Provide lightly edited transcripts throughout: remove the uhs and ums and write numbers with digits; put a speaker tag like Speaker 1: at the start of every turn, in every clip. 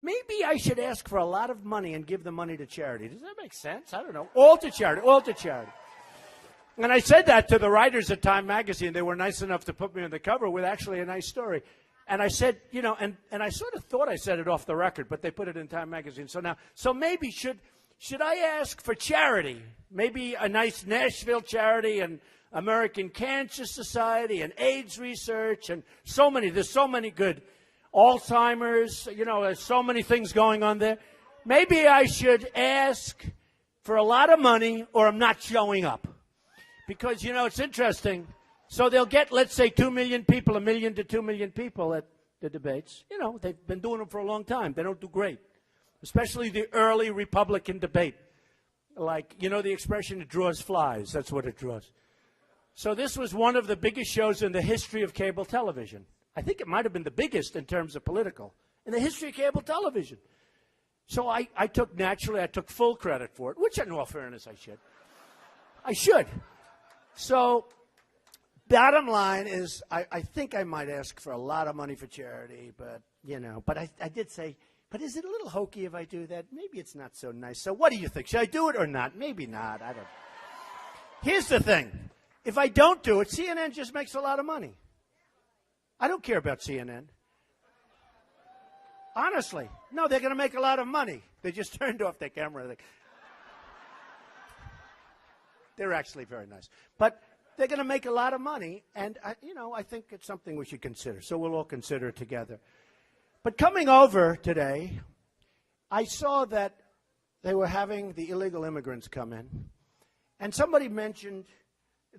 Speaker 1: maybe I should ask for a lot of money and give the money to charity. Does that make sense? I don't know. All to charity, all to charity. And I said that to the writers at Time Magazine. They were nice enough to put me on the cover with actually a nice story. And I said, you know, and I sort of thought I said it off the record, but they put it in Time Magazine. So maybe should I ask for charity? Maybe a nice Nashville charity and American Cancer Society and AIDS research and there's so many good Alzheimer's, you know, there's so many things going on there. Maybe I should ask for a lot of money or I'm not showing up. Because, you know, it's interesting. So they'll get, let's say, 2 million people, 1 million to 2 million people at the debates. You know, they've been doing them for a long time. They don't do great, especially the early Republican debate. Like, you know the expression, it draws flies. That's what it draws. So this was one of the biggest shows in the history of cable television. I think it might have been the biggest in terms of political, in the history of cable television. So I took full credit for it, which in all fairness I should. So bottom line is I think I might ask for a lot of money for charity, but, you know, but I did say, but is it a little hokey if I do that? Maybe it's not so nice. So what do you think? Should I do it or not? Maybe not. I don't. Here's the thing. If I don't do it, CNN just makes a lot of money. I don't care about CNN. Honestly. No, they're going to make a lot of money. They just turned off their camera. They're actually very nice. But they're going to make a lot of money, and, I think it's something we should consider. So we'll all consider it together. But coming over today, I saw that they were having the illegal immigrants come in, and somebody mentioned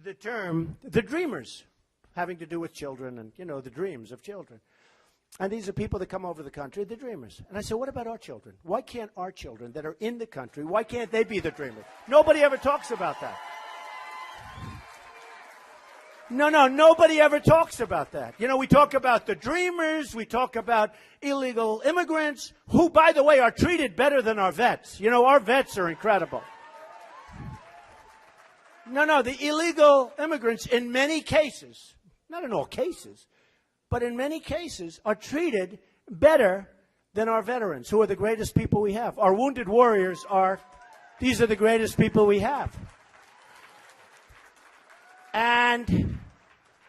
Speaker 1: the term, the dreamers, having to do with children and, you know, the dreams of children. And these are people that come over the country, the dreamers. And I said, what about our children? Why can't our children that are in the country, why can't they be the dreamers? Nobody ever talks about that. No, nobody ever talks about that. You know, we talk about the dreamers, we talk about illegal immigrants, who, by the way, are treated better than our vets. You know, our vets are incredible. No, the illegal immigrants in many cases, not in all cases, but in many cases are treated better than our veterans, who are the greatest people we have. Our wounded warriors these are the greatest people we have. And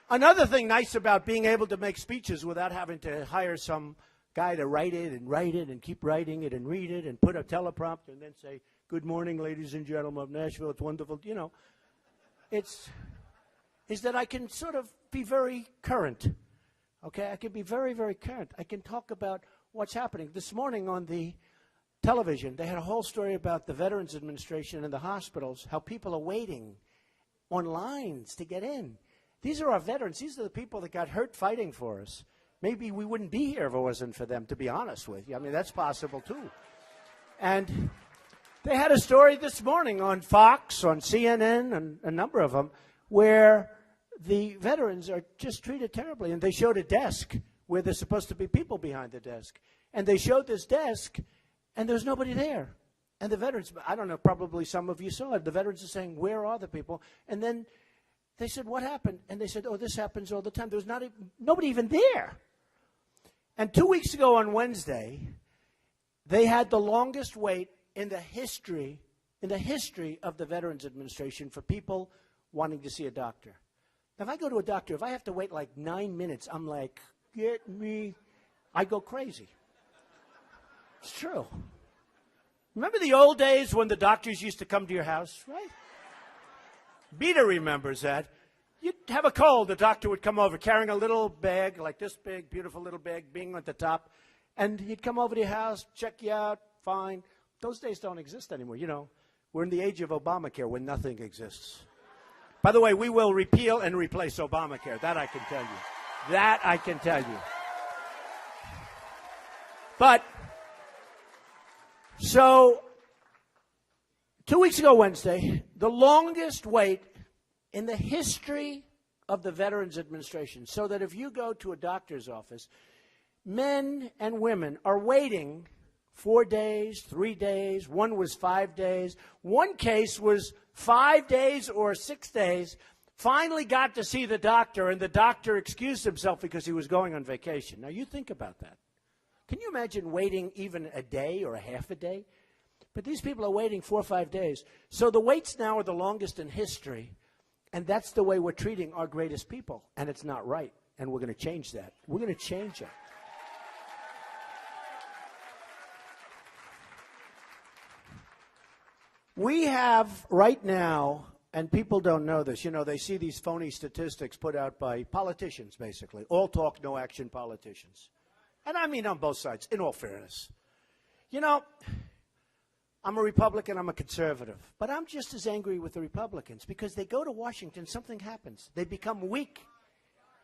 Speaker 1: another thing nice about being able to make speeches without having to hire some guy to write it and keep writing it and read it and put a teleprompter and then say, good morning, ladies and gentlemen of Nashville, it's wonderful, you know. Is that I can sort of be very current, okay? I can be very, very current. I can talk about what's happening. This morning on the television, they had a whole story about the Veterans Administration and the hospitals, how people are waiting on lines to get in. These are our veterans. These are the people that got hurt fighting for us. Maybe we wouldn't be here if it wasn't for them, to be honest with you. I mean, that's possible, too. And they had a story this morning on Fox, on CNN, and a number of them, where the veterans are just treated terribly. And they showed a desk where there's supposed to be people behind the desk. And they showed this desk, and there's nobody there. And the veterans, I don't know, probably some of you saw it. The veterans are saying, where are the people? And then they said, what happened? And they said, oh, this happens all the time. There was nobody even there. And 2 weeks ago on Wednesday, they had the longest wait in the history of the Veterans Administration for people wanting to see a doctor. Now, if I go to a doctor, if I have to wait like 9 minutes, I'm like, get me. I go crazy. It's true. Remember the old days when the doctors used to come to your house, right? Beta remembers that. You'd have a cold, the doctor would come over carrying a little bag, like this big, beautiful little bag, being at the top, and he'd come over to your house, check you out, fine. Those days don't exist anymore. You know, we're in the age of Obamacare when nothing exists. By the way, we will repeal and replace Obamacare. That I can tell you. That I can tell you. But, so, 2 weeks ago Wednesday, the longest wait in the history of the Veterans Administration, so that if you go to a doctor's office, men and women are waiting 4 days, 3 days, one was 5 days. One case was 5 days or 6 days, finally got to see the doctor, and the doctor excused himself because he was going on vacation. Now, you think about that. Can you imagine waiting even a day or a half a day? But these people are waiting 4 or 5 days. So the waits now are the longest in history, and that's the way we're treating our greatest people, and it's not right, and we're going to change that. We're going to change it. We have right now, and people don't know this, you know, they see these phony statistics put out by politicians, basically. All talk, no action politicians. And I mean on both sides, in all fairness. You know, I'm a Republican, I'm a conservative. But I'm just as angry with the Republicans because they go to Washington, something happens. They become weak.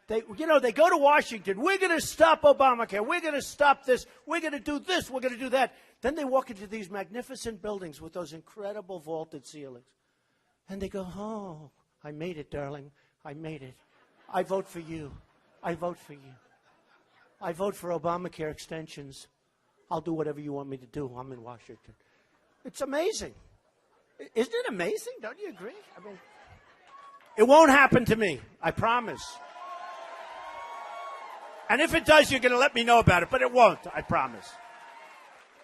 Speaker 1: They go to Washington, we're going to stop Obamacare, we're going to stop this, we're going to do this, we're going to do that. Then they walk into these magnificent buildings with those incredible vaulted ceilings. And they go, oh, I made it, darling. I made it. I vote for you. I vote for you. I vote for Obamacare extensions. I'll do whatever you want me to do. I'm in Washington. It's amazing. Isn't it amazing? Don't you agree? I mean, it won't happen to me. I promise. And if it does, you're going to let me know about it. But it won't. I promise.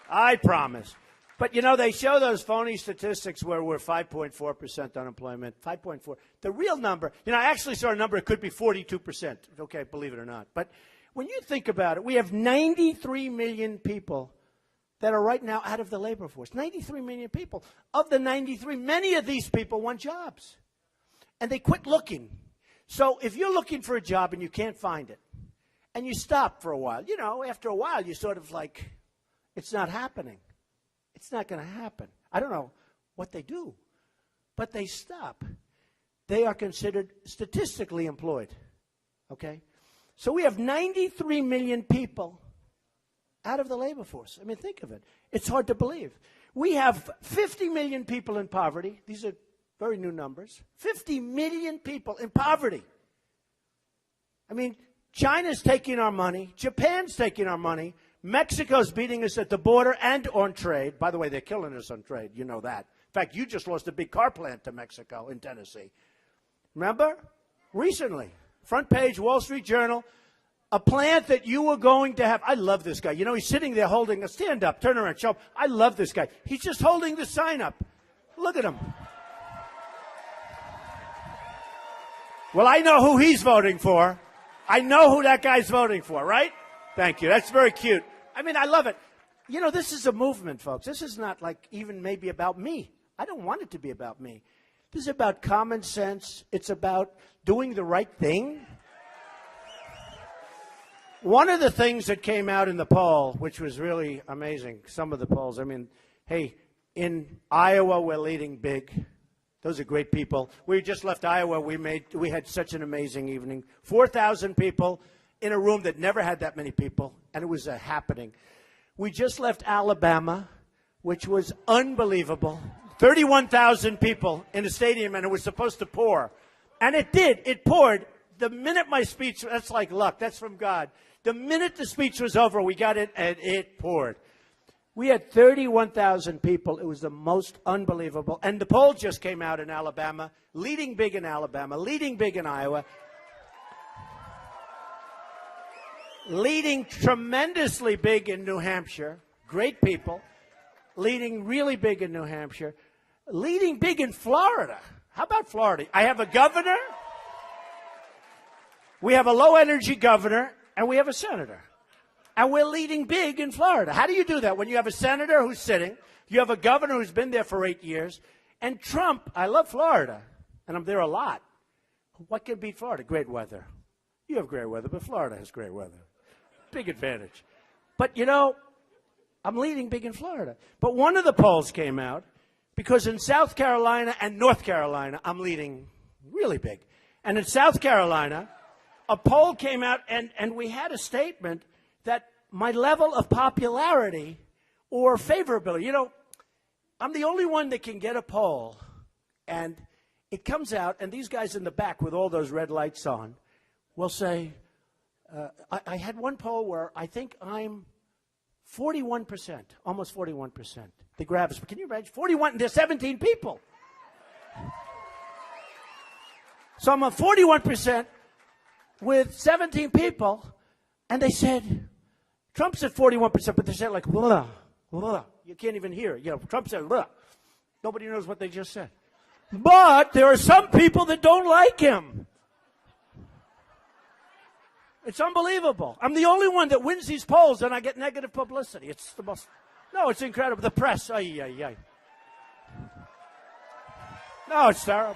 Speaker 1: I promise. But, you know, they show those phony statistics where we're 5.4% unemployment, 5.4. The real number, you know, I actually saw a number, it could be 42%. Okay, believe it or not. But when you think about it, we have 93 million people that are right now out of the labor force. 93 million people. Of the 93, many of these people want jobs. And they quit looking. So if you're looking for a job and you can't find it, and you stop for a while, you know, after a while, you sort of like, it's not happening. It's not going to happen. I don't know what they do, but they stop. They are considered statistically employed, okay? So we have 93 million people out of the labor force. I mean, think of it. It's hard to believe. We have 50 million people in poverty. These are very new numbers. 50 million people in poverty. I mean, China's taking our money. Japan's taking our money. Mexico's beating us at the border and on trade. By the way, they're killing us on trade. You know that. In fact, you just lost a big car plant to Mexico in Tennessee. Remember? Recently. Front page, Wall Street Journal. A plant that you were going to have. I love this guy. You know, he's sitting there holding a stand up. Turn around, show him. I love this guy. He's just holding the sign up. Look at him. Well, I know who he's voting for. I know who that guy's voting for, right? Thank you. That's very cute. I mean, I love it. You know, this is a movement, folks. This is not like even maybe about me. I don't want it to be about me. This is about common sense. It's about doing the right thing. One of the things that came out in the poll, which was really amazing, some of the polls, I mean, hey, in Iowa, we're leading big. Those are great people. We just left Iowa. We had such an amazing evening. 4,000 people in a room that never had that many people, and it was a happening. We just left Alabama, which was unbelievable. 31,000 people in a stadium, and it was supposed to pour. And it did. It poured. The minute my speech, that's like luck. That's from God. The minute the speech was over, we got it, and it poured. We had 31,000 people. It was the most unbelievable. And the poll just came out in Alabama, leading big in Alabama, leading big in Iowa, leading tremendously big in New Hampshire. Great people. Leading really big in New Hampshire. Leading big in Florida. How about Florida? I have a governor. We have a low-energy governor, and we have a senator. And we're leading big in Florida. How do you do that? When you have a senator who's sitting, you have a governor who's been there for 8 years, and Trump, I love Florida, and I'm there a lot. What can beat Florida? Great weather. You have great weather, but Florida has great weather. Big advantage. But, you know, I'm leading big in Florida. But one of the polls came out, because in South Carolina and North Carolina, I'm leading really big. And in South Carolina, a poll came out, and we had a statement that my level of popularity or favorability, you know, I'm the only one that can get a poll, and it comes out, and these guys in the back with all those red lights on will say, I had one poll where I think I'm 41%, almost 41%. They grab us. Can you imagine? 41, and there's 17 people. So I'm at 41% with 17 people, and they said, Trump's at 41%, but they say it like, blah, blah. You can't even hear it. You know, Trump said, blah. Nobody knows what they just said. But there are some people that don't like him. It's unbelievable. I'm the only one that wins these polls and I get negative publicity. It's the most, no, it's incredible. The press, ay, ay, ay. No, it's terrible.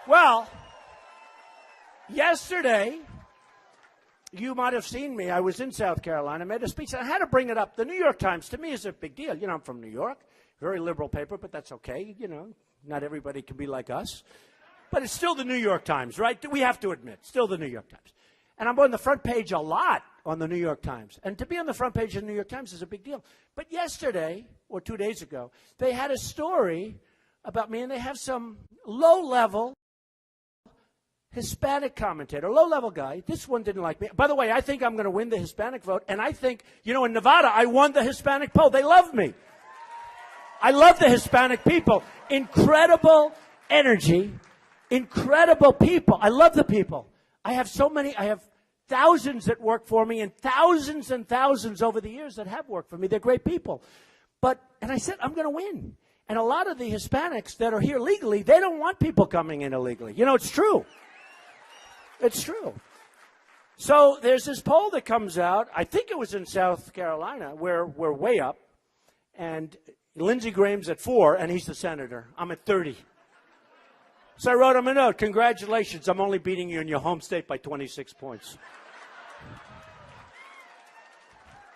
Speaker 1: Well, yesterday, you might have seen me. I was in South Carolina, made a speech, and I had to bring it up. The New York Times, to me, is a big deal. You know, I'm from New York, very liberal paper, but that's okay. You know, not everybody can be like us. But it's still the New York Times, right? We have to admit, still the New York Times. And I'm on the front page a lot on the New York Times. And to be on the front page of the New York Times is a big deal. But yesterday, or 2 days ago, they had a story about me, and they have some low-level Hispanic commentator, low-level guy. This one didn't like me. By the way, I think I'm going to win the Hispanic vote, and I think, you know, in Nevada, I won the Hispanic poll. They love me. I love the Hispanic people. Incredible energy, incredible people. I love the people. I have so many, I have thousands that work for me and thousands over the years that have worked for me. They're great people. And I said, I'm going to win. And a lot of the Hispanics that are here legally, they don't want people coming in illegally. You know, it's true. It's true. So there's this poll that comes out. I think it was in South Carolina where we're way up. And Lindsey Graham's at 4, and he's the senator. I'm at 30. So I wrote him a note. Congratulations, I'm only beating you in your home state by 26 points.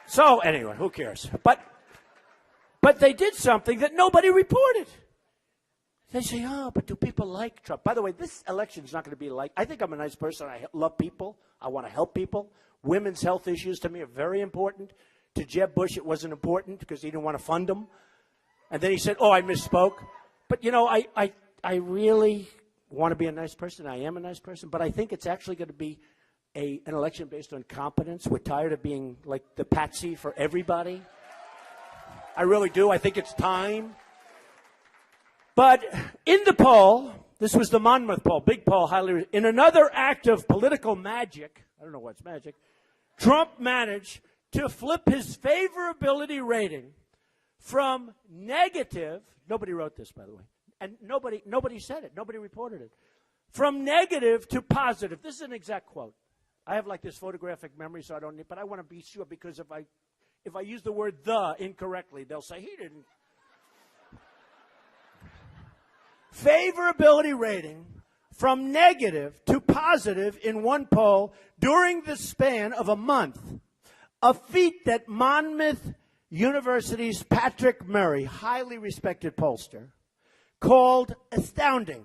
Speaker 1: So anyway, who cares? But they did something that nobody reported. They say, oh, but do people like Trump? By the way, this election is not going to be like, I think I'm a nice person. I love people. I want to help people. Women's health issues to me are very important. To Jeb Bush, it wasn't important because he didn't want to fund them. And then he said, oh, I misspoke. But, you know, I really want to be a nice person. I am a nice person. But I think it's actually going to be an election based on competence. We're tired of being like the patsy for everybody. I really do. I think it's time. But in the poll, this was the Monmouth poll, big poll, highly, in another act of political magic, I don't know what's magic, Trump managed to flip his favorability rating from negative, nobody wrote this, by the way, and nobody said it, nobody reported it, from negative to positive. This is an exact quote. I have like this photographic memory, so I don't need, but I want to be sure because if I use the word the incorrectly, they'll say he didn't. Favorability rating from negative to positive in one poll during the span of a month, a feat that Monmouth University's Patrick Murray, highly respected pollster, called astounding.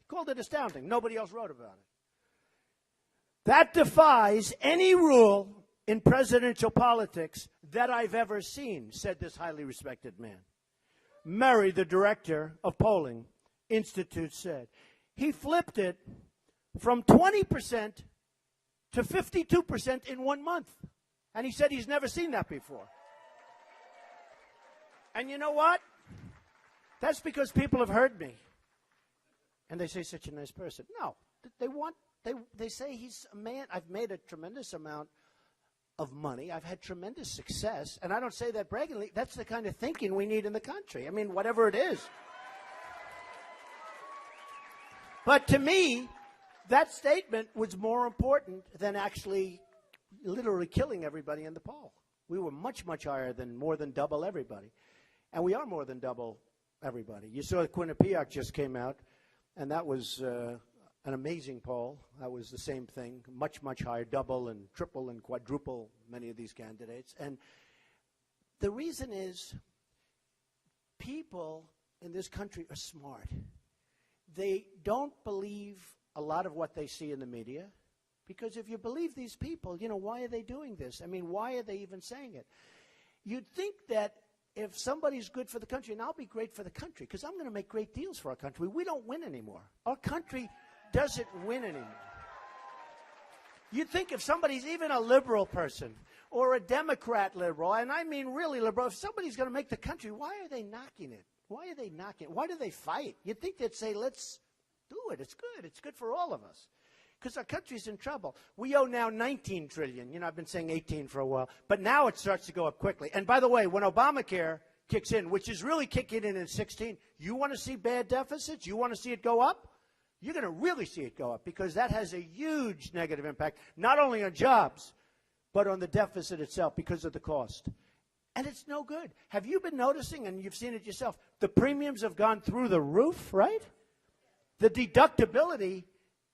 Speaker 1: Called it astounding. Nobody else wrote about it. That defies any rule in presidential politics that I've ever seen, said this highly respected man. Murray, the director of polling Institute, said. He flipped it from 20% to 52% in 1 month. And he said he's never seen that before. And you know what? That's because people have heard me. And they say such a nice person. No, they say he's a man. I've made a tremendous amount of money. I've had tremendous success. And I don't say that braggingly. That's the kind of thinking we need in the country. I mean, whatever it is. But to me, that statement was more important than actually literally killing everybody in the poll. We were much, much higher than more than double everybody. And we are more than double everybody. You saw Quinnipiac just came out, and that was an amazing poll. That was the same thing, much, much higher, double and triple and quadruple many of these candidates. And the reason is people in this country are smart. They don't believe a lot of what they see in the media, because if you believe these people, you know, why are they doing this? I mean, why are they even saying it? You'd think that if somebody's good for the country, and I'll be great for the country, because I'm going to make great deals for our country. We don't win anymore. Our country doesn't win anymore. You'd think if somebody's even a liberal person or a Democrat liberal, and I mean really liberal, if somebody's going to make the country, why are they knocking it? Why are they knocking it? Why do they fight? You'd think they'd say, let's do it. It's good. It's good for all of us. because our country's in trouble. We owe now $19 trillion. You know, I've been saying 18 for a while. But now it starts to go up quickly. And by the way, when Obamacare kicks in, which is really kicking in 16, you want to see bad deficits? You want to see it go up? You're going to really see it go up because that has a huge negative impact, not only on jobs, but on the deficit itself because of the cost. And it's no good. Have you been noticing, and you've seen it yourself, the premiums have gone through the roof, right? The deductibility,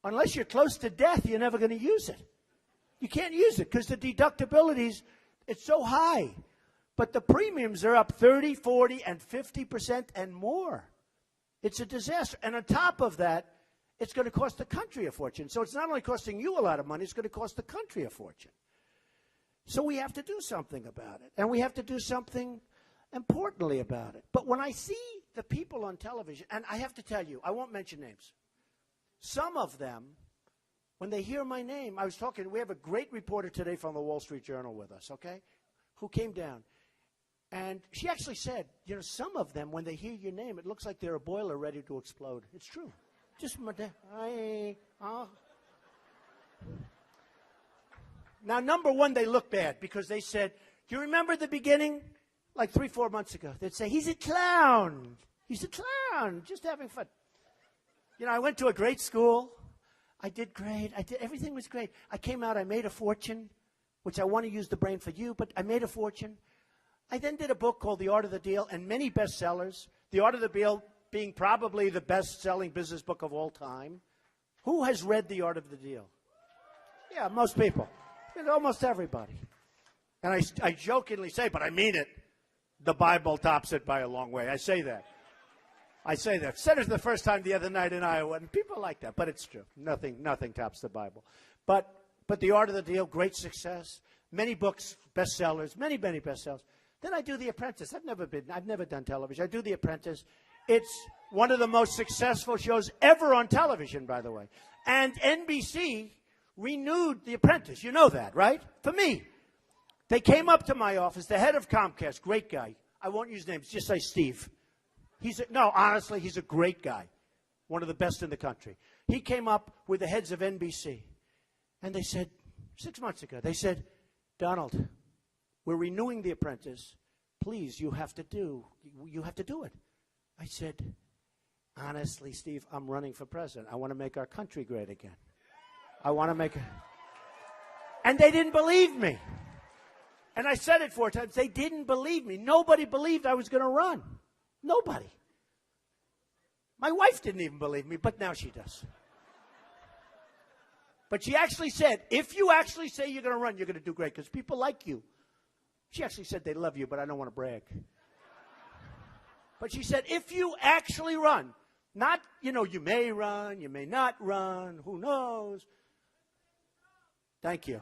Speaker 1: unless you're close to death, you're never going to use it. You can't use it because the deductibilities, it's so high. But the premiums are up 30, 40, and 50% and more. It's a disaster. And on top of that, it's going to cost the country a fortune. So it's not only costing you a lot of money, it's going to cost the country a fortune. So we have to do something about it. And we have to do something importantly about it. But when I see the people on television, and I have to tell you, I won't mention names. Some of them, when they hear my name, I was talking, we have a great reporter today from the Wall Street Journal with us, okay, who came down. And she actually said, you know, some of them, when they hear your name, it looks like they're a boiler ready to explode. It's true. Just Now, number one, they look bad because they said, do you remember the beginning? Like 3-4 months ago, they'd say, he's a clown. He's a clown, just having fun. You know, I went to a great school. I did great. Everything was great. I came out, I made a fortune, which I want to use the brain for you, but I made a fortune. I then did a book called The Art of the Deal and many bestsellers. The Art of the Deal being probably the best-selling business book of all time. Who has read The Art of the Deal? Yeah, most people. Almost everybody. And I jokingly say, but I mean it, the Bible tops it by a long way. I say that. Said it the first time the other night in Iowa, and people like that, but it's true. Nothing tops the Bible. But The Art of the Deal, great success. Many books, bestsellers, many bestsellers. Then I do The Apprentice. I've never done television. I do The Apprentice. It's one of the most successful shows ever on television, by the way. And NBC renewed The Apprentice. You know that, right? For me. They came up to my office, the head of Comcast, great guy. I won't use names, just say Steve. Honestly, he's a great guy. One of the best in the country. He came up with the heads of NBC. And they said, 6 months ago, they said, Donald, we're renewing The Apprentice. Please, you have to do it. I said, honestly, Steve, I'm running for president. I want to make our country great again. I want to make it. And they didn't believe me. And I said it 4 times. They didn't believe me. Nobody believed I was going to run. Nobody. My wife didn't even believe me, but now she does. But she actually said, if you actually say you're going to run, you're going to do great because people like you. She actually said they love you, but I don't want to brag. But she said, if you actually run, not, you may run, you may not run, who knows. Thank you.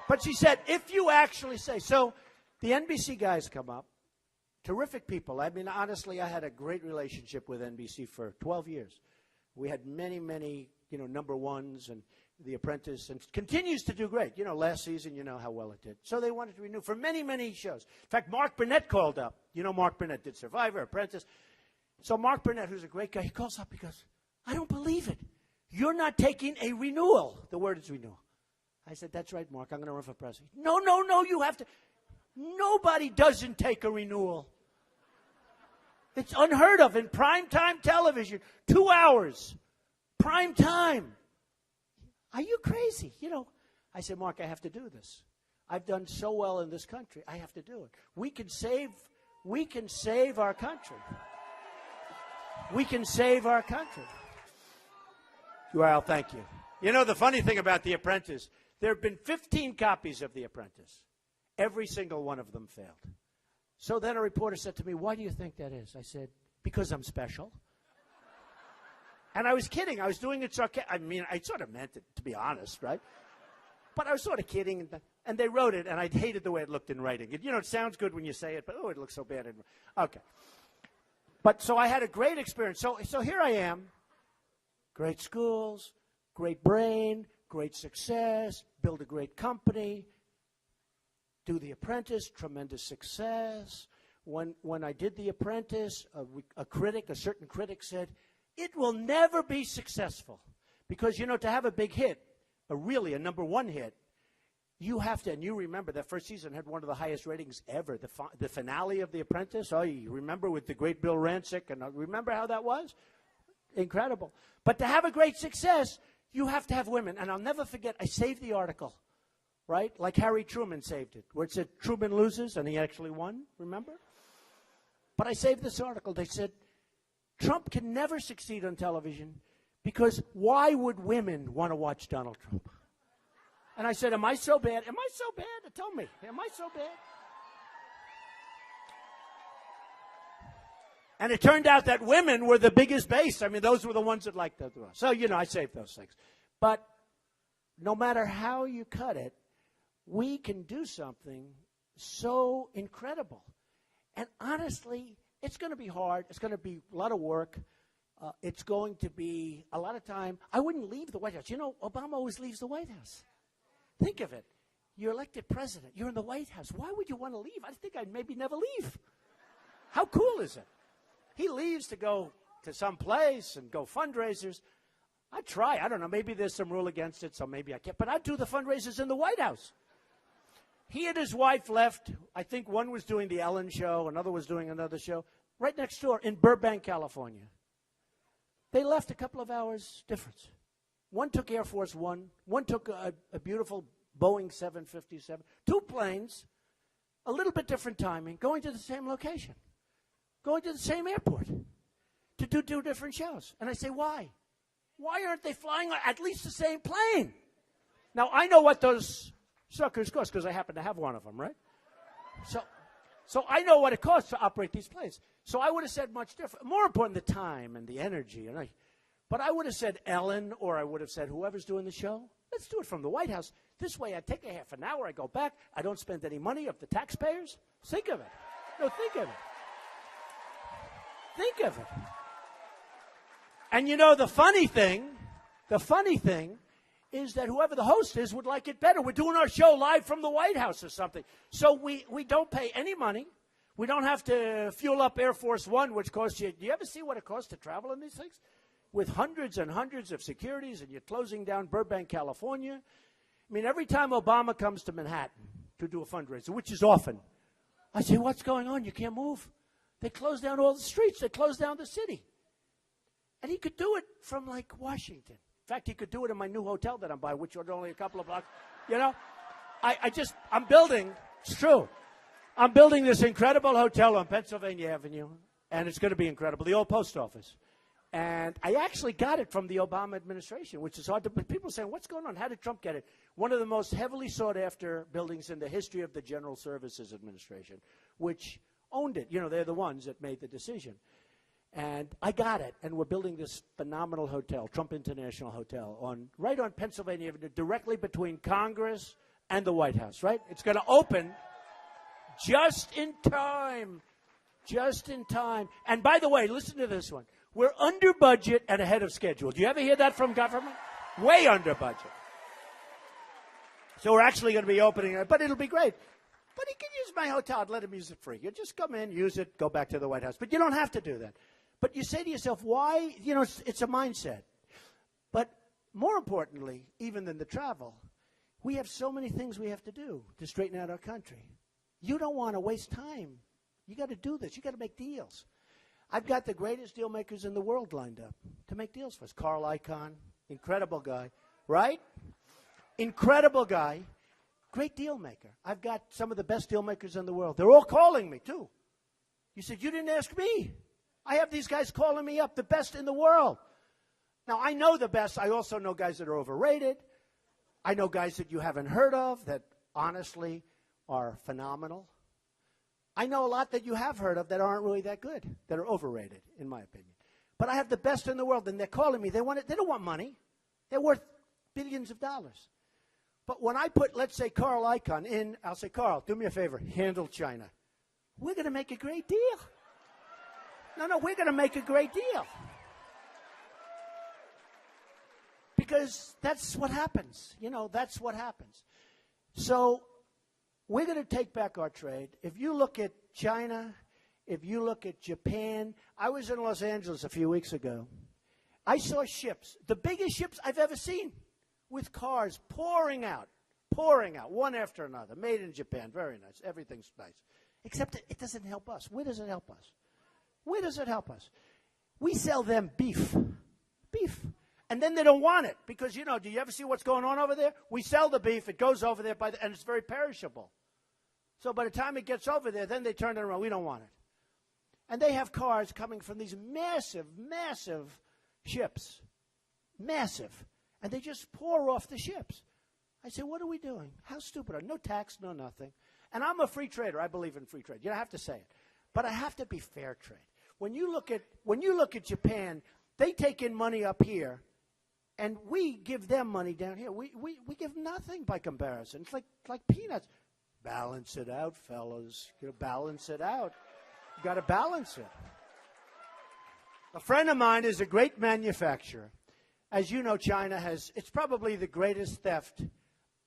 Speaker 1: But she said, if you actually say, so the NBC guys come up, terrific people. I mean, honestly, I had a great relationship with NBC for 12 years. We had many, number ones and The Apprentice, and continues to do great. Last season, you know how well it did. So they wanted to renew for many shows. In fact, Mark Burnett called up. Mark Burnett did Survivor, Apprentice. So Mark Burnett, who's a great guy, he calls up, he goes, I don't believe it. You're not taking a renewal. The word is renewal. I said, that's right, Mark, I'm going to run for president. No, you have to. Nobody doesn't take a renewal. It's unheard of in primetime television. 2 hours. Prime time. Are you crazy? I said, Mark, I have to do this. I've done so well in this country. I have to do it. We can save our country. We can save our country. Well, thank you. The funny thing about The Apprentice, there have been 15 copies of The Apprentice. Every single one of them failed. So then a reporter said to me, why do you think that is? I said, because I'm special. And I was kidding. I was doing it sarcastically. I mean, I sort of meant it, to be honest, right? But I was sort of kidding. And they wrote it, and I hated the way it looked in writing. It sounds good when you say it, but, it looks so bad. Okay. But so I had a great experience. So here I am. Great schools, great brain, great success, build a great company, do The Apprentice, tremendous success. When I did The Apprentice, a certain critic said, it will never be successful. Because, to have a big hit, a number one hit, you have to, and you remember that first season had one of the highest ratings ever. The finale of The Apprentice, you remember with the great Bill Rancic, and remember how that was? Incredible. But to have a great success, you have to have women. And I'll never forget, I saved the article, right? Like Harry Truman saved it, where it said Truman loses, and he actually won, remember? But I saved this article. They said, Trump can never succeed on television because why would women want to watch Donald Trump? And I said, am I so bad? Am I so bad? Tell me, am I so bad? And it turned out that women were the biggest base. I mean, those were the ones that liked that. So, I saved those things. But no matter how you cut it, we can do something so incredible. And honestly, it's going to be hard. It's going to be a lot of work. It's going to be a lot of time. I wouldn't leave the White House. Obama always leaves the White House. Think of it. You're elected president. You're in the White House. Why would you want to leave? I think I'd maybe never leave. How cool is it? He leaves to go to some place and go fundraisers. I'd try. I don't know. Maybe there's some rule against it, so maybe I can't. But I'd do the fundraisers in the White House. He and his wife left. I think one was doing the Ellen show. Another was doing another show right next door in Burbank, California. They left a couple of hours difference. One took Air Force One. One took a beautiful Boeing 757. Two planes, a little bit different timing, going to the same location, going to the same airport to do two different shows. And I say, why? Why aren't they flying on at least the same plane? Now, I know what those suckers cost because I happen to have one of them, right? So I know what it costs to operate these planes. So I would have said much different. More important, the time and the energy. But I would have said Ellen, or I would have said whoever's doing the show, let's do it from the White House. This way I take a half an hour, I go back, I don't spend any money of the taxpayers. Think of it. No, think of it. Think of it. And the funny thing is that whoever the host is would like it better. We're doing our show live from the White House or something. So we don't pay any money. We don't have to fuel up Air Force One, which costs you. Do you ever see what it costs to travel in these things? With hundreds and hundreds of securities, and you're closing down Burbank, California. I mean, every time Obama comes to Manhattan to do a fundraiser, which is often, I say, what's going on? You can't move. They close down all the streets. They close down the city. And he could do it from, like, Washington. In fact, he could do it in my new hotel that I'm buying, which is only a couple of blocks. I'm building, it's true. I'm building this incredible hotel on Pennsylvania Avenue, and it's going to be incredible, the old post office. And I actually got it from the Obama administration, which is hard to, but people are saying, what's going on? How did Trump get it? One of the most heavily sought after buildings in the history of the General Services Administration, which owned it. They're the ones that made the decision. And I got it, and we're building this phenomenal hotel, Trump International Hotel, right on Pennsylvania Avenue, directly between Congress and the White House, right? It's going to open just in time. Just in time. And by the way, listen to this one. We're under budget and ahead of schedule. Do you ever hear that from government? Way under budget. So we're actually going to be opening it, but it'll be great. But he can use my hotel. I'd let him use it free. You just come in, use it, go back to the White House. But you don't have to do that. But you say to yourself, why? It's a mindset. But more importantly, even than the travel, we have so many things we have to do to straighten out our country. You don't want to waste time. You got to do this. You got to make deals. I've got the greatest deal makers in the world lined up to make deals for us. Carl Icahn, incredible guy, right? Incredible guy, great deal maker. I've got some of the best deal makers in the world. They're all calling me, too. You said, you didn't ask me. I have these guys calling me up, the best in the world. Now, I know the best. I also know guys that are overrated. I know guys that you haven't heard of that honestly are phenomenal. I know a lot that you have heard of that aren't really that good, that are overrated, in my opinion. But I have the best in the world, and they're calling me. They don't want money. They're worth billions of dollars. But when I put, let's say, Carl Icahn in, I'll say, Carl, do me a favor, handle China. We're going to make a great deal. No, we're going to make a great deal. Because that's what happens. That's what happens. So we're going to take back our trade. If you look at China, if you look at Japan, I was in Los Angeles a few weeks ago, I saw ships, the biggest ships I've ever seen, with cars pouring out, one after another, made in Japan, very nice, everything's nice. Except it doesn't help us. Where does it help us? Where does it help us? We sell them beef. And then they don't want it because, do you ever see what's going on over there? We sell the beef, it goes over there, and it's very perishable. So by the time it gets over there, then they turn it around. We don't want it. And they have cars coming from these massive ships. Massive. And they just pour off the ships. I say, what are we doing? How stupid are we? No tax, no nothing. And I'm a free trader. I believe in free trade. You don't have to say it. But I have to be fair trade. When you look at Japan, they take in money up here, and we give them money down here. We give nothing by comparison. It's like peanuts. Balance it out, fellas. Balance it out. You got to balance it. A friend of mine is a great manufacturer. As you know, it's probably the greatest theft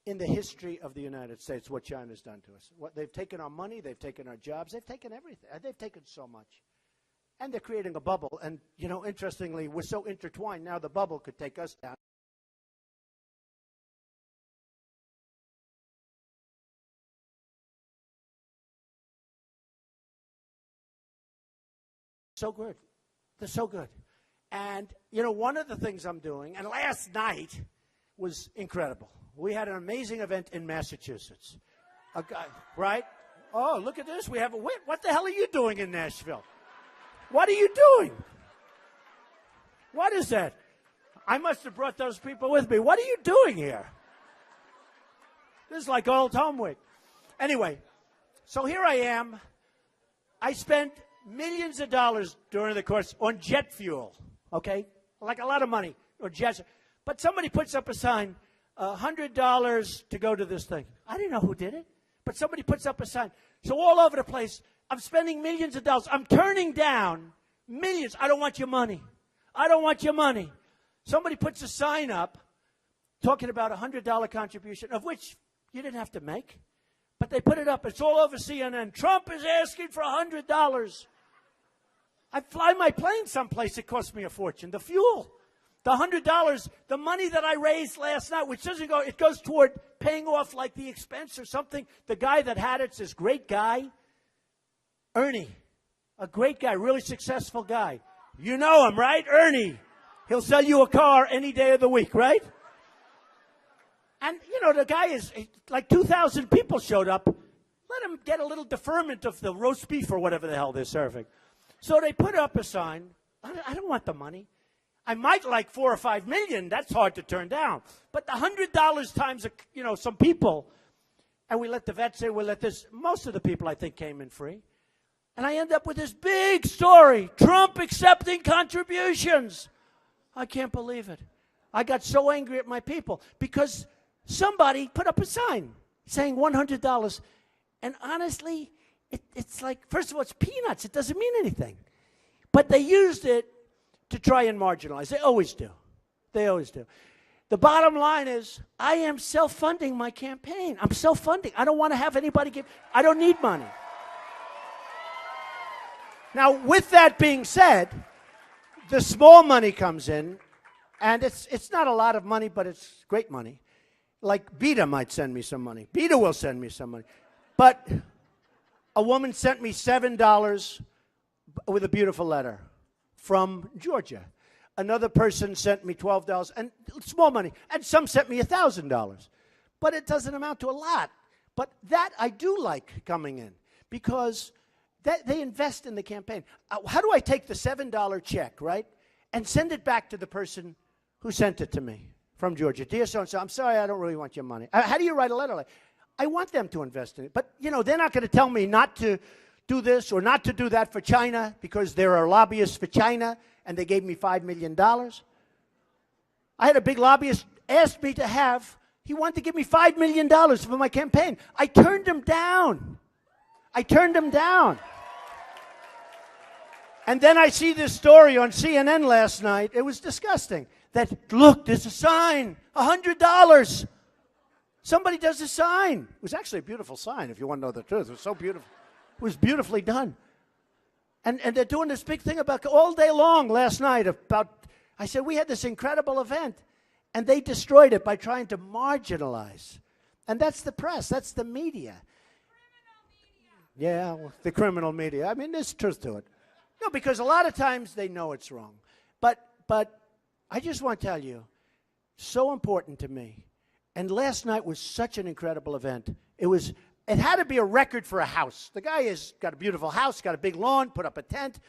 Speaker 1: in the history of the United States, what China's done to us. They've taken our money, they've taken our jobs, they've taken everything. They've taken so much. And they're creating a bubble. And, interestingly, we're so intertwined now the bubble could take us down. So good. They're so good. And, one of the things I'm doing, and last night was incredible. We had an amazing event in Massachusetts. A guy, right? Oh, look at this. We have a win. What the hell are you doing in Nashville? What are you doing? What is that? I must have brought those people with me. What are you doing here? This is like old home week. Anyway, so here I am. I spent millions of dollars during the course on jet fuel, okay? Like a lot of money on jets. But somebody puts up a sign, $100 to go to this thing. I didn't know who did it, but somebody puts up a sign. So all over the place, I'm spending millions of dollars. I'm turning down millions. I don't want your money. I don't want your money. Somebody puts a sign up talking about a $100 contribution, of which you didn't have to make. But they put it up. It's all over CNN. Trump is asking for $100. I fly my plane someplace. It costs me a fortune. The fuel. The $100, the money that I raised last night, which doesn't go, it goes toward paying off like the expense or something. The guy that had it's this great guy, Ernie, a great guy, really successful guy. You know him, right? Ernie. He'll sell you a car any day of the week, right? And, the guy is, like 2,000 people showed up. Let him get a little deferment of the roast beef or whatever the hell they're serving. So they put up a sign. I don't want the money. I might like 4 or 5 million. That's hard to turn down. But the $100 times, some people, and we let the vet say, we'll let this. Most of the people, I think, came in free. And I end up with this big story. Trump accepting contributions. I can't believe it. I got so angry at my people because somebody put up a sign saying $100. And honestly, it's like, first of all, it's peanuts. It doesn't mean anything. But they used it to try and marginalize. They always do. They always do. The bottom line is, I am self-funding my campaign. I'm self-funding. I don't want to have anybody give. I don't need money. Now, with that being said, the small money comes in, and it's not a lot of money, but it's great money. Like Beta might send me some money. Beta will send me some money. But a woman sent me $7 with a beautiful letter from Georgia. Another person sent me $12, and small money. And some sent me $1,000. But it doesn't amount to a lot. But that I do like coming in because they invest in the campaign. How do I take the $7 check, right, and send it back to the person who sent it to me from Georgia? Dear so-and-so, I'm sorry, I don't really want your money. How do you write a letter like I want them to invest in it. But, they're not going to tell me not to do this or not to do that for China because there are lobbyists for China and they gave me $5 million. I had a big lobbyist ask me he wanted to give me $5 million for my campaign. I turned him down. And then I see this story on CNN last night. It was disgusting. That, look, there's a sign, $100. Somebody does a sign. It was actually a beautiful sign, if you want to know the truth. It was so beautiful. It was beautifully done. And they're doing this big thing about all day long last night about I said, we had this incredible event, and they destroyed it by trying to marginalize. And that's the press. That's the media. Yeah, well, the criminal media. I mean, there's truth to it. No, because a lot of times they know it's wrong. But I just want to tell you, so important to me. And last night was such an incredible event. It had to be a record for a house. The guy has got a beautiful house, got a big lawn, put up a tent.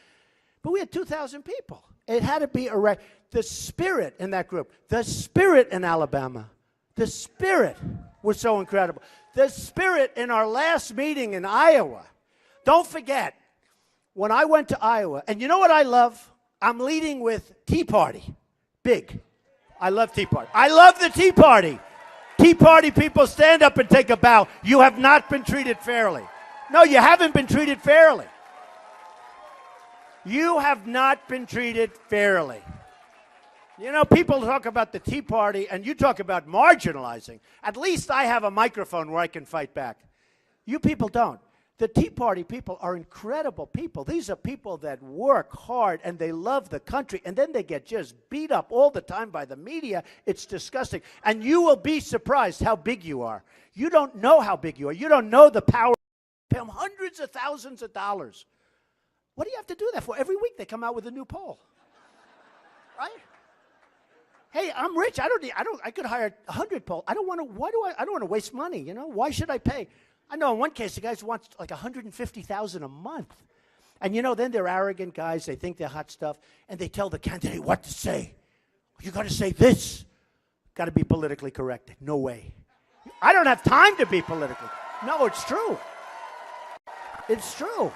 Speaker 1: But we had 2,000 people. It had to be a record. The spirit in that group, the spirit in Alabama, the spirit was so incredible. The spirit in our last meeting in Iowa. Don't forget, when I went to Iowa, and you know what I love? I'm leading with Tea Party. Big. I love Tea Party. I love the Tea Party. Tea Party people, stand up and take a bow. You have not been treated fairly. No, you haven't been treated fairly. You have not been treated fairly. You know, people talk about the Tea Party, and you talk about marginalizing. At least I have a microphone where I can fight back. You people don't. The Tea Party people are incredible people. These are people that work hard, and they love the country, and then they get just beat up all the time by the media. It's disgusting. And you will be surprised how big you are. You don't know how big you are. You don't know the power. Pay them hundreds of thousands of dollars. What do you have to do that for? Every week they come out with a new poll. Right? Hey, I'm rich. I could hire 100 polls. I don't want to waste money, you know? Why should I pay? I know in one case the guys want like $150,000 a month. And you know, then they're arrogant guys, they think they're hot stuff, and they tell the candidate what to say. You got to say this. Got to be politically correct. No way. I don't have time to be politically. No, it's true. It's true.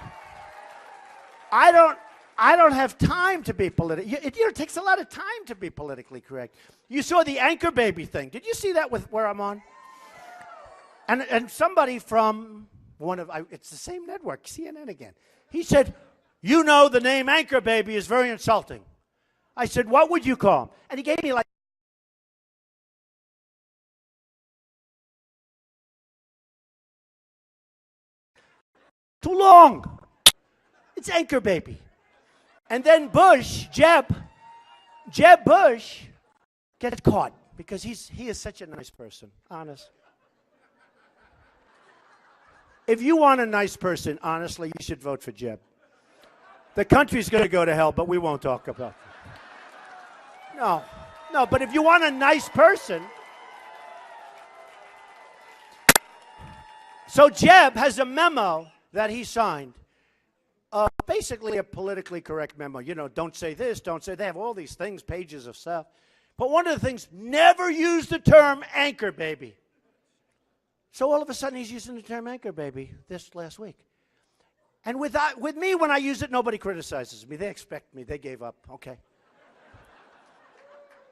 Speaker 1: I don't have time to be political. It takes a lot of time to be politically correct. You saw the anchor baby thing. Did you see that with where I'm on? And somebody from it's the same network, CNN again. He said, you know the name anchor baby is very insulting. I said, what would you call him? And he gave me like too long. It's anchor baby. And then Jeb Bush gets caught because he is such a nice person, honest. If you want a nice person, honestly, you should vote for Jeb. The country's going to go to hell, but we won't talk about it. No, but if you want a nice person. So Jeb has a memo that he signed. Basically a politically correct memo. You know, don't say this, don't say that. They have all these things, pages of stuff. But one of the things, never use the term anchor baby. So all of a sudden he's using the term anchor baby this last week. And with me, when I use it, nobody criticizes me. They expect me. They gave up. Okay.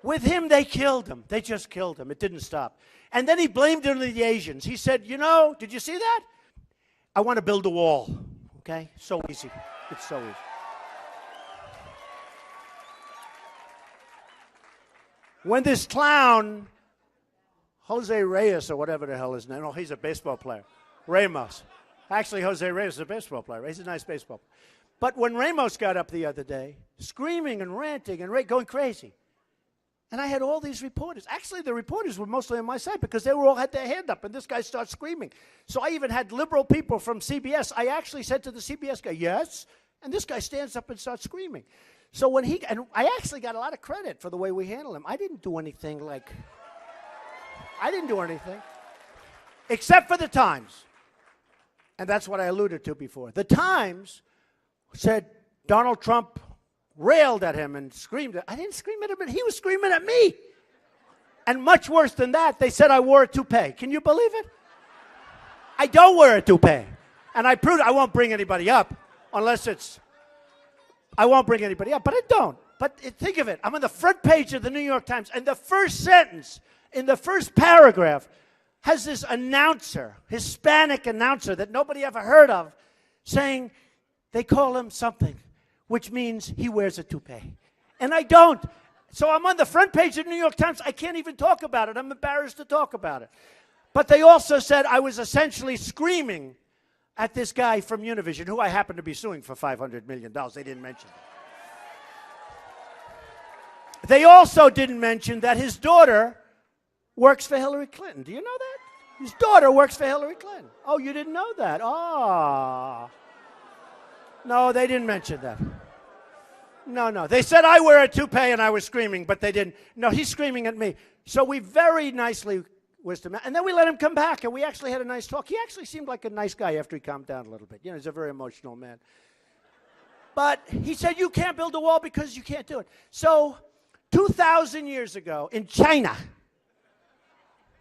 Speaker 1: With him, they killed him. They just killed him. It didn't stop. And then he blamed it on the Asians. He said, you know, did you see that? I want to build a wall. Okay? So easy. It's so easy. When this clown, Jose Reyes or whatever the hell his name, no, he's a baseball player. Ramos. Actually, Jose Reyes is a baseball player. He's a nice baseball player. But when Ramos got up the other day, screaming and ranting and going crazy, and I had all these reporters. Actually, the reporters were mostly on my side because they all had their hand up, and this guy starts screaming. So I even had liberal people from CBS. I actually said to the CBS guy, yes, and this guy stands up and starts screaming. So and I actually got a lot of credit for the way we handled him. I didn't do anything except for the Times. And that's what I alluded to before. The Times said Donald Trump railed at him and screamed at him. I didn't scream at him, but he was screaming at me. And much worse than that, they said I wore a toupee. Can you believe it? I don't wear a toupee. And I proved I won't bring anybody up I won't bring anybody up, but I don't. But think of it. I'm on the front page of the New York Times, and the first sentence in the first paragraph has this announcer, Hispanic announcer that nobody ever heard of, saying they call him something, which means he wears a toupee. And I don't. So I'm on the front page of the New York Times. I can't even talk about it. I'm embarrassed to talk about it. But they also said I was essentially screaming at this guy from Univision, who I happen to be suing for $500 million. They didn't mention it. They also didn't mention that his daughter works for Hillary Clinton. Do you know that? His daughter works for Hillary Clinton. Oh, you didn't know that? Ah. No, they didn't mention that. No. They said I wear a toupee and I was screaming, but they didn't. No, he's screaming at me. So we very nicely wished him out. And then we let him come back, and we actually had a nice talk. He actually seemed like a nice guy after he calmed down a little bit. You know, he's a very emotional man. But he said, you can't build a wall because you can't do it. So 2,000 years ago in China,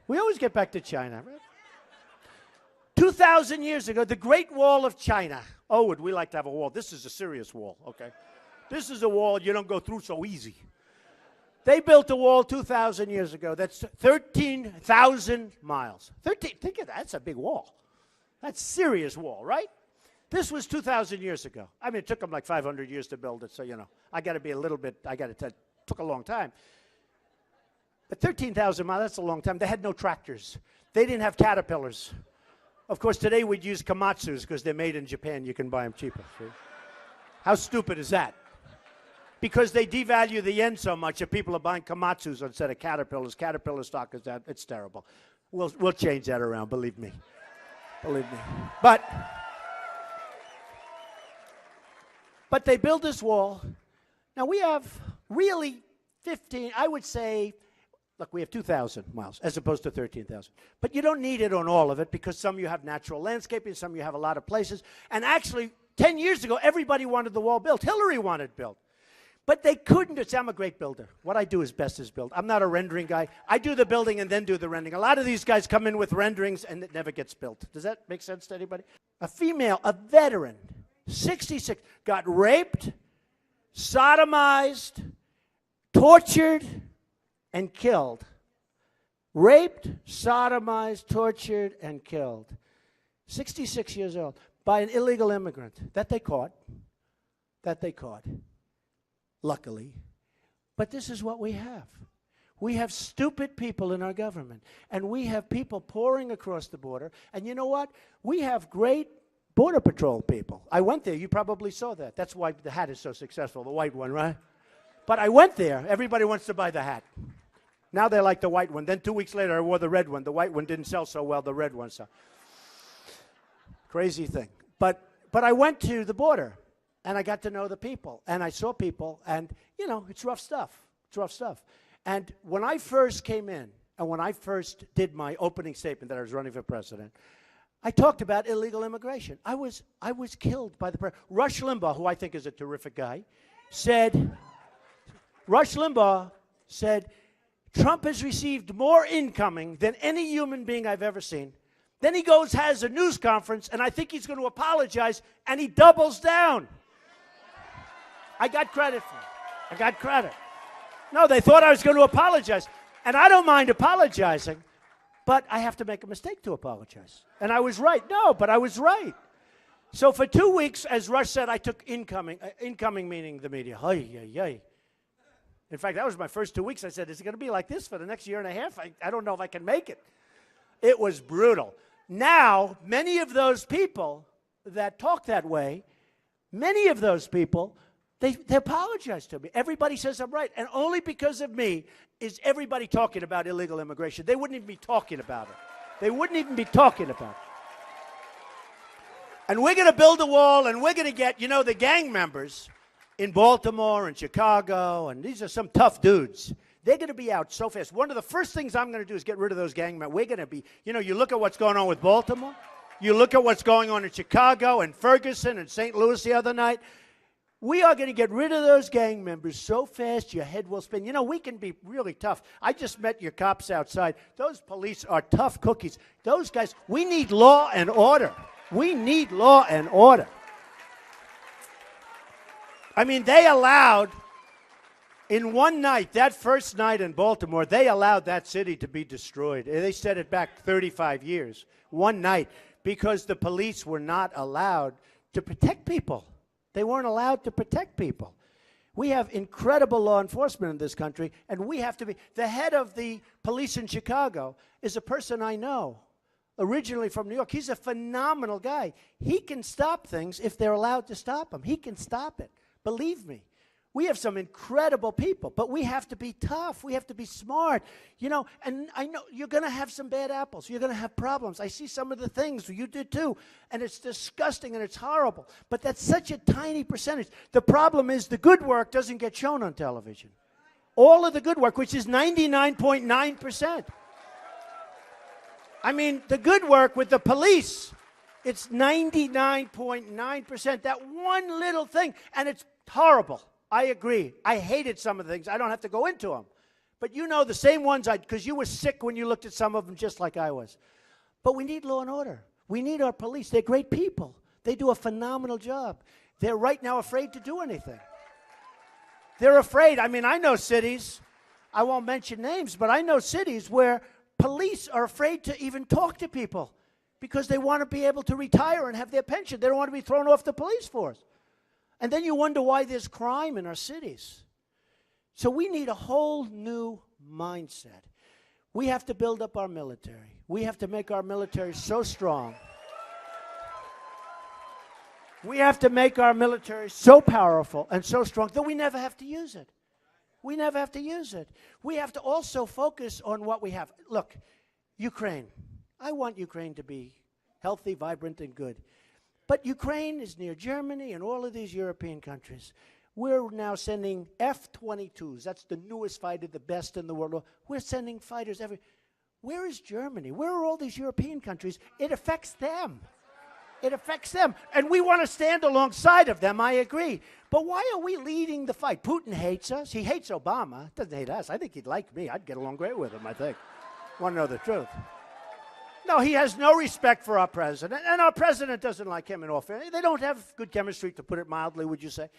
Speaker 1: we always get back to China, right? 2,000 years ago, the Great Wall of China. Oh, would we like to have a wall? This is a serious wall, okay? This is a wall you don't go through so easy. They built a wall 2,000 years ago. That's 13,000 miles. Think of that. That's a big wall. That's a serious wall, right? This was 2,000 years ago. I mean, it took them like 500 years to build it, so, you know, I got to be a little bit, it took a long time. But 13,000 miles, that's a long time. They had no tractors. They didn't have Caterpillars. Of course, today we'd use Komatsus because they're made in Japan. You can buy them cheaper. See? How stupid is that? Because they devalue the yen so much that people are buying Komatsus instead of Caterpillars. Caterpillar stock is that. It's terrible. We'll change that around, believe me. Believe me. But they build this wall. Now we have really 15, I would say, look, we have 2,000 miles as opposed to 13,000. But you don't need it on all of it because some you have natural landscaping, some you have a lot of places. And actually, 10 years ago, everybody wanted the wall built. Hillary wanted it built. But they couldn't. I'm a great builder. What I do is best is build. I'm not a rendering guy. I do the building and then do the rendering. A lot of these guys come in with renderings and it never gets built. Does that make sense to anybody? A female, a veteran, 66, got raped, sodomized, tortured, and killed. Raped, sodomized, tortured, and killed. 66 years old by an illegal immigrant that they caught. Luckily. But this is what we have. We have stupid people in our government. And we have people pouring across the border. And you know what? We have great Border Patrol people. I went there. You probably saw that. That's why the hat is so successful, the white one, right? But I went there. Everybody wants to buy the hat. Now they like the white one. Then 2 weeks later, I wore the red one. The white one didn't sell so well. The red one sold. Crazy thing. But I went to the border. And I got to know the people, and I saw people, and, you know, it's rough stuff. It's rough stuff. And when I first came in, and when I first did my opening statement that I was running for president, I talked about illegal immigration. I was killed by the president. Rush Limbaugh, who I think is a terrific guy, said, Trump has received more incoming than any human being I've ever seen. Then he goes, has a news conference, and I think he's going to apologize, and he doubles down. I got credit for it. I got credit. No, they thought I was going to apologize. And I don't mind apologizing, but I have to make a mistake to apologize. And I was right. No, but I was right. So for 2 weeks, as Rush said, I took incoming meaning the media. In fact, that was my first 2 weeks. I said, is it going to be like this for the next year and a half? I don't know if I can make it. It was brutal. Now, many of those people that talk that way, many of those people, they apologize to me. Everybody says I'm right. And only because of me is everybody talking about illegal immigration. They wouldn't even be talking about it. They wouldn't even be talking about it. And we're going to build a wall, and we're going to get, you know, the gang members in Baltimore and Chicago, and these are some tough dudes. They're going to be out so fast. One of the first things I'm going to do is get rid of those gang members. We're going to be, you know, you look at what's going on with Baltimore. You look at what's going on in Chicago and Ferguson and St. Louis the other night. We are going to get rid of those gang members so fast your head will spin. You know, we can be really tough. I just met your cops outside. Those police are tough cookies. Those guys, we need law and order. We need law and order. I mean, they allowed, in one night, that first night in Baltimore, they allowed that city to be destroyed. They set it back 35 years, one night, because the police were not allowed to protect people. They weren't allowed to protect people. We have incredible law enforcement in this country, and we have to be. The head of the police in Chicago is a person I know, originally from New York. He's a phenomenal guy. He can stop things if they're allowed to stop him. He can stop it. Believe me. We have some incredible people, but we have to be tough. We have to be smart, you know. And I know you're going to have some bad apples. You're going to have problems. I see some of the things you did too, and it's disgusting and it's horrible. But that's such a tiny percentage. The problem is the good work doesn't get shown on television. All of the good work, which is 99.9%. I mean, the good work with the police, it's 99.9%. That one little thing, and it's horrible. I agree. I hated some of the things. I don't have to go into them. But you know the same ones, because you were sick when you looked at some of them just like I was. But we need law and order. We need our police. They're great people. They do a phenomenal job. They're right now afraid to do anything. They're afraid. I mean, I know cities, I won't mention names, but I know cities where police are afraid to even talk to people because they want to be able to retire and have their pension. They don't want to be thrown off the police force. And then you wonder why there's crime in our cities. So we need a whole new mindset. We have to build up our military. We have to make our military so strong. We have to make our military so powerful and so strong that we never have to use it. We never have to use it. We have to also focus on what we have. Look, Ukraine. I want Ukraine to be healthy, vibrant, and good. But Ukraine is near Germany and all of these European countries. We're now sending F-22s. That's the newest fighter, the best in the world. We're sending fighters every. Where is Germany? Where are all these European countries? It affects them. It affects them. And we want to stand alongside of them, I agree. But why are we leading the fight? Putin hates us. He hates Obama. Doesn't hate us. I think he'd like me. I'd get along great with him, I think. Want to know the truth. No, he has no respect for our president, and our president doesn't like him in all fairness. They don't have good chemistry, to put it mildly, would you say?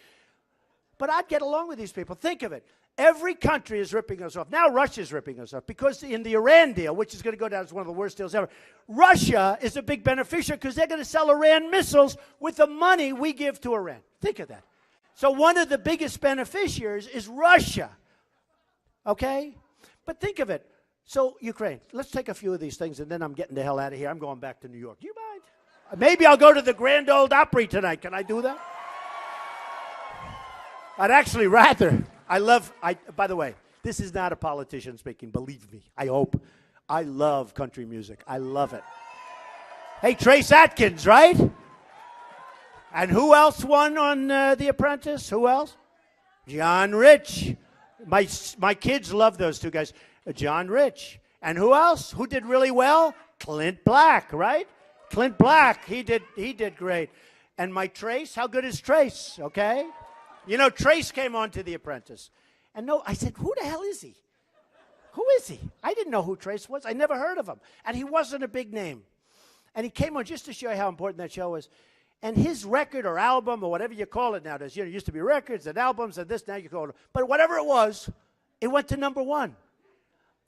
Speaker 1: But I'd get along with these people. Think of it. Every country is ripping us off. Now Russia's ripping us off because in the Iran deal, which is going to go down as one of the worst deals ever, Russia is a big beneficiary because they're going to sell Iran missiles with the money we give to Iran. Think of that. So one of the biggest beneficiaries is Russia. Okay? But think of it. So, Ukraine, let's take a few of these things, and then I'm getting the hell out of here. I'm going back to New York. Do you mind? Maybe I'll go to the Grand Ole Opry tonight. Can I do that? I'd actually rather. By the way, this is not a politician speaking, believe me. I hope. I love country music. I love it. Hey, Trace Atkins, right? And who else won on The Apprentice? Who else? John Rich. My kids love those two guys. John Rich. And who else? Who did really well? Clint Black, right? Clint Black, he did great. And my Trace, how good is Trace, okay? You know, Trace came on to The Apprentice. And no, I said, who the hell is he? Who is he? I didn't know who Trace was. I never heard of him. And he wasn't a big name. And he came on just to show you how important that show was. And his record or album or whatever you call it nowadays, you know, it used to be records and albums and this, now you call it. But whatever it was, it went to #1.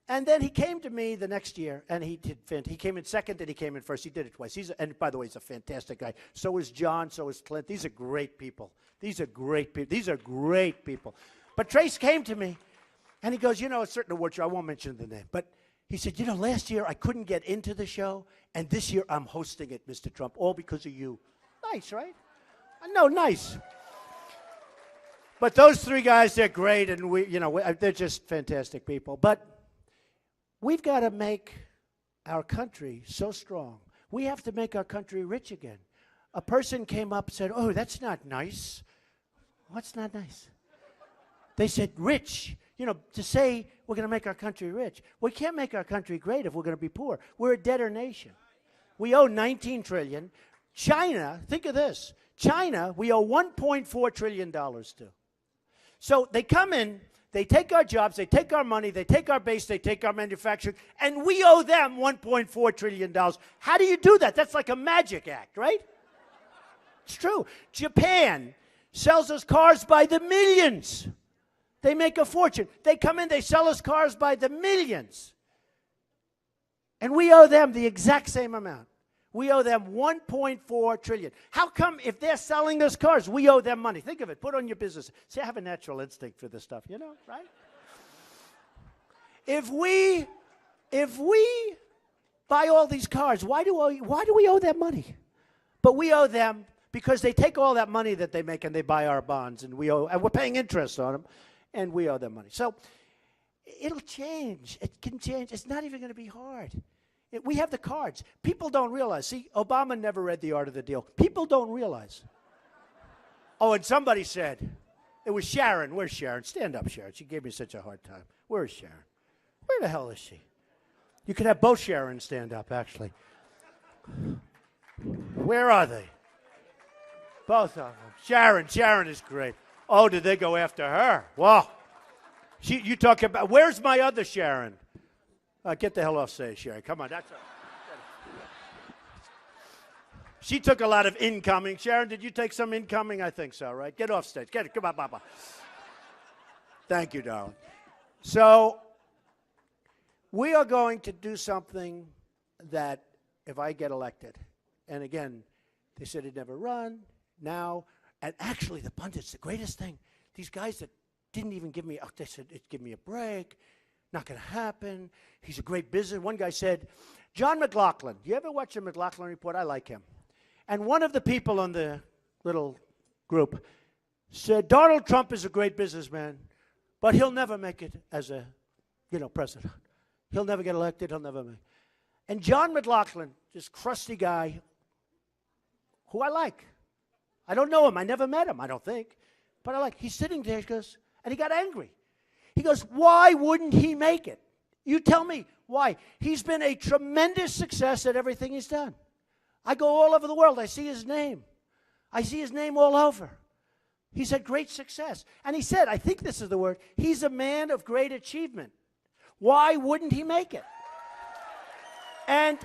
Speaker 1: And then he came to me the next year, and he came in second, and he came in first. He did it twice. And by the way, he's a fantastic guy. So is John. So is Clint. These are great people. These are great people. But Trace came to me, and he goes, you know, a certain award show. I won't mention the name. But he said, you know, last year I couldn't get into the show, and this year I'm hosting it, Mr. Trump, all because of you. Nice, right? No, nice. But those three guys, they're great, and they're just fantastic people. But we've got to make our country so strong. We have to make our country rich again. A person came up and said, oh, that's not nice. What's not nice? They said rich. You know, to say we're going to make our country rich. We can't make our country great if we're going to be poor. We're a debtor nation. We owe $19 trillion. China, think of this. China, we owe $1.4 trillion to. So they come in. They take our jobs, they take our money, they take our base, they take our manufacturing, and we owe them $1.4 trillion. How do you do that? That's like a magic act, right? It's true. Japan sells us cars by the millions. They make a fortune. They come in, they sell us cars by the millions. And we owe them the exact same amount. We owe them $1.4 trillion. How come if they're selling us cars, we owe them money? Think of it. Put on your business. See, I have a natural instinct for this stuff, you know, right? If we buy all these cars, why do we owe them money? But we owe them because they take all that money that they make and they buy our bonds, and we're paying interest on them, and we owe them money. So it'll change. It can change. It's not even going to be hard. We have the cards. People don't realize. See, Obama never read The Art of the Deal. People don't realize. Oh, and somebody said, it was Sharon. Where's Sharon? Stand up, Sharon. She gave me such a hard time. Where is Sharon? Where the hell is she? You could have both Sharon stand up, actually. Where are they? Both of them. Sharon is great. Oh, did they go after her? Whoa. You talk about, where's my other Sharon? Get the hell off stage, Sharon. Come on. She took a lot of incoming. Sharon, did you take some incoming? I think so, right? Get off stage. Get it. Come on, Papa. Thank you, darling. So we are going to do something that if I get elected, and again, they said he'd never run, now, and actually the pundits, the greatest thing, these guys that didn't even give me, they said, give me a break, not going to happen, he's a great business. One guy said, John McLaughlin, you ever watch the McLaughlin Report? I like him. And one of the people on the little group said, Donald Trump is a great businessman, but he'll never make it as a, president. He'll never get elected, he'll never make it. And John McLaughlin, this crusty guy, who I like. I don't know him. I never met him, I don't think. But I like, he's sitting there, he goes, and he got angry. He goes, why wouldn't he make it? You tell me, why? He's been a tremendous success at everything he's done. I go all over the world. I see his name. I see his name all over. He's had great success. And he said, I think this is the word, he's a man of great achievement. Why wouldn't he make it? And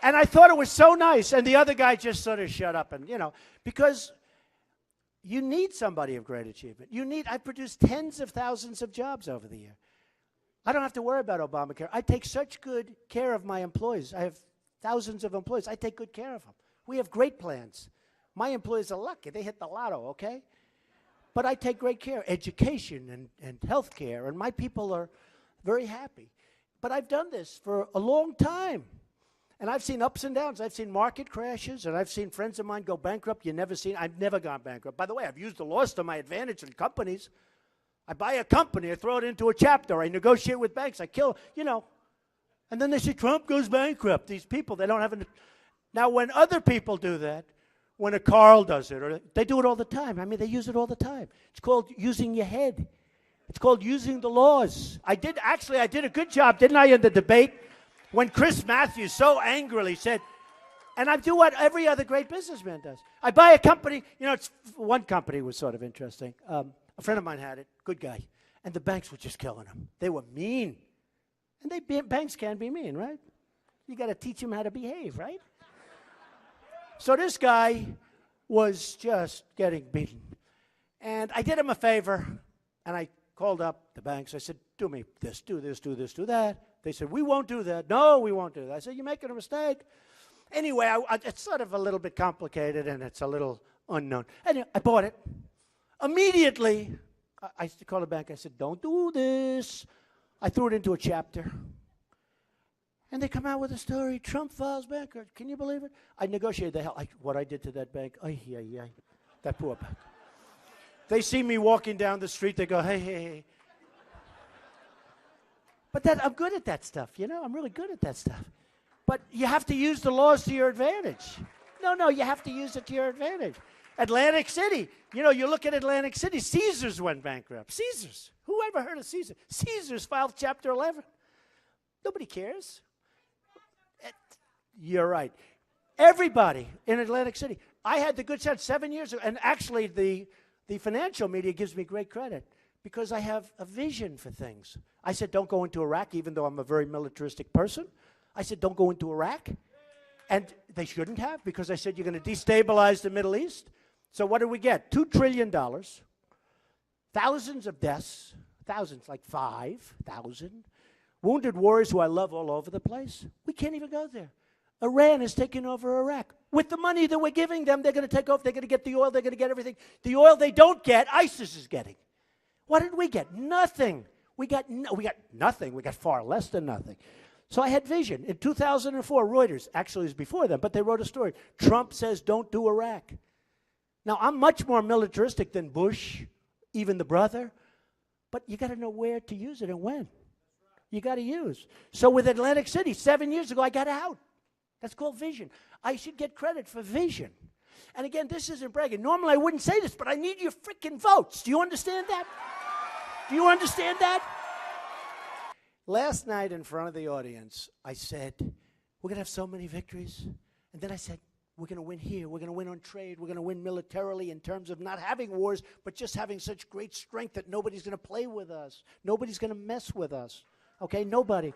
Speaker 1: I thought it was so nice. And the other guy just sort of shut up. And, because you need somebody of great achievement. I produced tens of thousands of jobs over the year. I don't have to worry about Obamacare. I take such good care of my employees. I have thousands of employees. I take good care of them. We have great plans. My employees are lucky. They hit the lotto, okay? But I take great care. Education and health care. And my people are very happy. But I've done this for a long time. And I've seen ups and downs. I've seen market crashes. And I've seen friends of mine go bankrupt. I've never gone bankrupt. By the way, I've used the loss to my advantage in companies. I buy a company. I throw it into a chapter. I negotiate with banks. I kill, And then they say, Trump goes bankrupt. These people, they don't have any. Now, when other people do that, when a Carl does it, or they do it all the time. I mean, they use it all the time. It's called using your head. It's called using the laws. I did a good job, didn't I, in the debate when Chris Matthews so angrily said, and I do what every other great businessman does. I buy a company. One company was sort of interesting. A friend of mine had it, good guy, and the banks were just killing him. They were mean. And banks can be mean, right? You got to teach them how to behave, right? So this guy was just getting beaten. And I did him a favor, and I called up the banks. I said, do me this, do this, do this, do that. They said, we won't do that. No, we won't do that. I said, you're making a mistake. Anyway, it's sort of a little bit complicated, and it's a little unknown. Anyway, I bought it. Immediately, I called the bank. I said, don't do this. I threw it into a chapter. And they come out with a story, Trump files bankrupt. Can you believe it? I negotiated the hell. What I did to that bank, that poor bank. They see me walking down the street, they go, hey. But I'm good at that stuff, I'm really good at that stuff. But you have to use the laws to your advantage. No, you have to use it to your advantage. Atlantic City, you look at Atlantic City, Caesars went bankrupt. Caesars. Who ever heard of Caesar? Caesars filed Chapter 11. Nobody cares. You're right. Everybody in Atlantic City. I had the good sense 7 years ago, and actually the financial media gives me great credit because I have a vision for things. I said, don't go into Iraq, even though I'm a very militaristic person. I said, don't go into Iraq. And they shouldn't have, because I said, you're going to destabilize the Middle East. So what did we get? $2 trillion, thousands of deaths, thousands, like 5,000, wounded warriors who I love all over the place. We can't even go there. Iran is taking over Iraq. With the money that we're giving them, they're going to take over. They're going to get the oil. They're going to get everything. The oil they don't get, ISIS is getting. What did we get? Nothing. We got nothing. We got far less than nothing. So I had vision. In 2004, Reuters, actually it was before then, but they wrote a story. Trump says don't do Iraq. Now, I'm much more militaristic than Bush, even the brother, but you got to know where to use it and when. You got to use. So with Atlantic City, 7 years ago, I got out. That's called vision. I should get credit for vision. And again, this isn't bragging. Normally, I wouldn't say this, but I need your freaking votes. Do you understand that? Do you understand that? Last night in front of the audience, I said, we're going to have so many victories. And then I said, we're going to win here. We're going to win on trade. We're going to win militarily in terms of not having wars, but just having such great strength that nobody's going to play with us. Nobody's going to mess with us. Okay, nobody.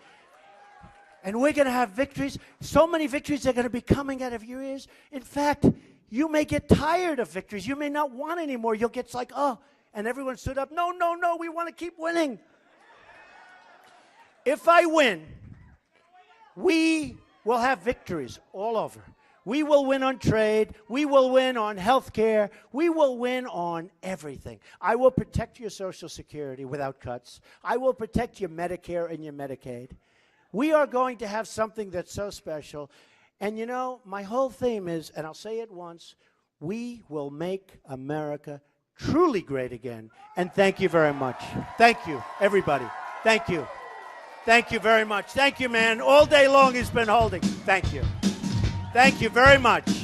Speaker 1: And we're going to have victories. So many victories are going to be coming out of your ears. In fact, you may get tired of victories. You may not want any more. You'll get like, oh, and everyone stood up. No, no, no, we want to keep winning. If I win, we will have victories all over. We will win on trade. We will win on health care. We will win on everything. I will protect your Social Security without cuts. I will protect your Medicare and your Medicaid. We are going to have something that's so special. And you know, my whole theme is, and I'll say it once, we will make America truly great again. And thank you very much. Thank you, everybody. Thank you. Thank you very much. Thank you, man. All day long he's been holding. Thank you. Thank you very much.